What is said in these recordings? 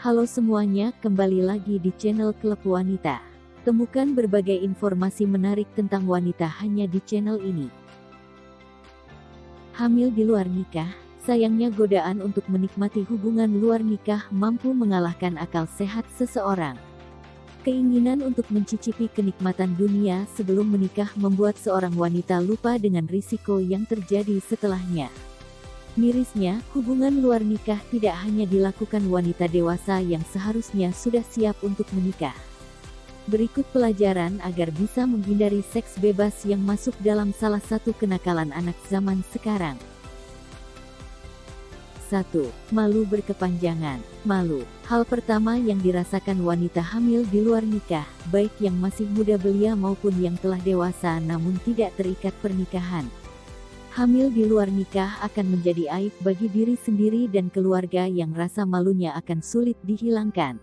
Halo semuanya, kembali lagi di channel Klub Wanita. Temukan berbagai informasi menarik tentang wanita hanya di channel ini. Hamil di luar nikah, sayangnya godaan untuk menikmati hubungan luar nikah mampu mengalahkan akal sehat seseorang. Keinginan untuk mencicipi kenikmatan dunia sebelum menikah membuat seorang wanita lupa dengan risiko yang terjadi setelahnya. Mirisnya, hubungan luar nikah tidak hanya dilakukan wanita dewasa yang seharusnya sudah siap untuk menikah. Berikut pelajaran agar bisa menghindari seks bebas yang masuk dalam salah satu kenakalan anak zaman sekarang. 1. Malu berkepanjangan. Malu. Hal pertama yang dirasakan wanita hamil di luar nikah, baik yang masih muda belia maupun yang telah dewasa namun tidak terikat pernikahan. Hamil di luar nikah akan menjadi aib bagi diri sendiri dan keluarga yang rasa malunya akan sulit dihilangkan.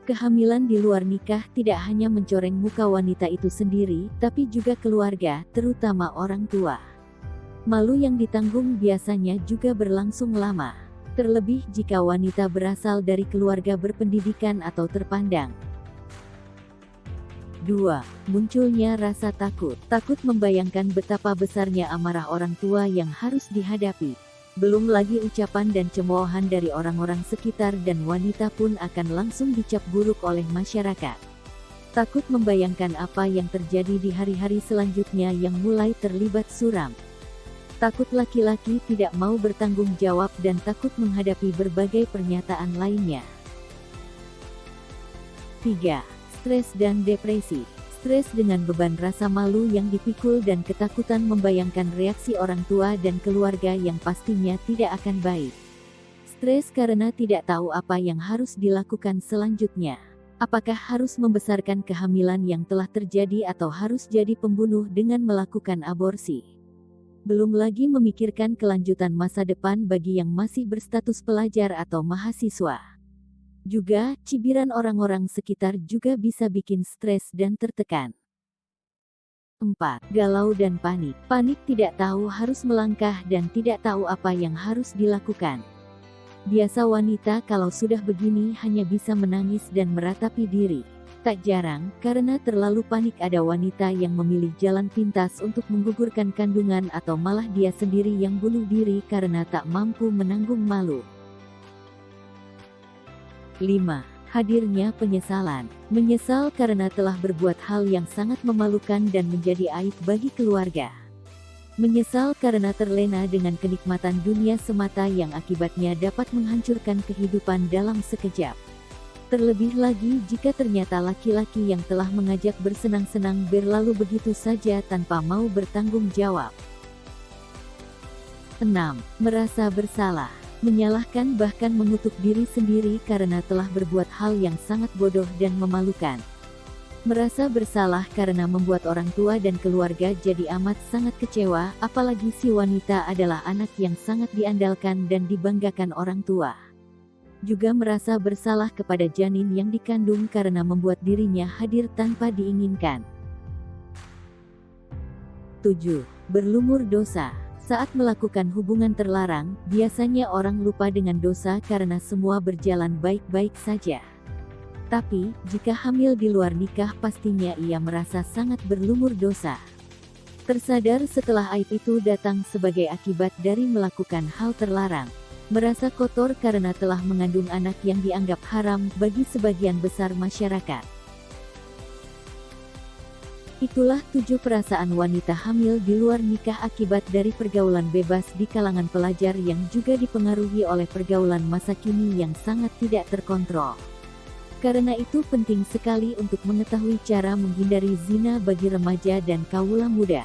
Kehamilan di luar nikah tidak hanya mencoreng muka wanita itu sendiri, tapi juga keluarga, terutama orang tua. Malu yang ditanggung biasanya juga berlangsung lama, terlebih jika wanita berasal dari keluarga berpendidikan atau terpandang. 2. Munculnya rasa takut. Takut membayangkan betapa besarnya amarah orang tua yang harus dihadapi. Belum lagi ucapan dan cemoohan dari orang-orang sekitar dan wanita pun akan langsung dicap buruk oleh masyarakat. Takut membayangkan apa yang terjadi di hari-hari selanjutnya yang mulai terlibat suram. Takut laki-laki tidak mau bertanggung jawab dan takut menghadapi berbagai pernyataan lainnya. 3. Stres dan depresi. Stres dengan beban rasa malu yang dipikul dan ketakutan membayangkan reaksi orang tua dan keluarga yang pastinya tidak akan baik. Stres karena tidak tahu apa yang harus dilakukan selanjutnya. Apakah harus membesarkan kehamilan yang telah terjadi atau harus jadi pembunuh dengan melakukan aborsi? Belum lagi memikirkan kelanjutan masa depan bagi yang masih berstatus pelajar atau mahasiswa. Juga, cibiran orang-orang sekitar juga bisa bikin stres dan tertekan. 4. Galau dan panik. Panik tidak tahu harus melangkah dan tidak tahu apa yang harus dilakukan. Biasa wanita kalau sudah begini hanya bisa menangis dan meratapi diri. Tak jarang, karena terlalu panik ada wanita yang memilih jalan pintas untuk menggugurkan kandungan atau malah dia sendiri yang bunuh diri karena tak mampu menanggung malu. 5. Hadirnya penyesalan. Menyesal karena telah berbuat hal yang sangat memalukan dan menjadi aib bagi keluarga. Menyesal karena terlena dengan kenikmatan dunia semata yang akibatnya dapat menghancurkan kehidupan dalam sekejap. Terlebih lagi jika ternyata laki-laki yang telah mengajak bersenang-senang berlalu begitu saja tanpa mau bertanggung jawab. 6. Merasa bersalah. Menyalahkan bahkan mengutuk diri sendiri karena telah berbuat hal yang sangat bodoh dan memalukan. Merasa bersalah karena membuat orang tua dan keluarga jadi amat sangat kecewa, apalagi si wanita adalah anak yang sangat diandalkan dan dibanggakan orang tua. Juga merasa bersalah kepada janin yang dikandung karena membuat dirinya hadir tanpa diinginkan. 7. Berlumur dosa. Saat melakukan hubungan terlarang, biasanya orang lupa dengan dosa karena semua berjalan baik-baik saja. Tapi, jika hamil di luar nikah pastinya ia merasa sangat berlumur dosa. Tersadar setelah aib itu datang sebagai akibat dari melakukan hal terlarang. Merasa kotor karena telah mengandung anak yang dianggap haram bagi sebagian besar masyarakat. Itulah 7 perasaan wanita hamil di luar nikah akibat dari pergaulan bebas di kalangan pelajar yang juga dipengaruhi oleh pergaulan masa kini yang sangat tidak terkontrol. Karena itu penting sekali untuk mengetahui cara menghindari zina bagi remaja dan kaula muda.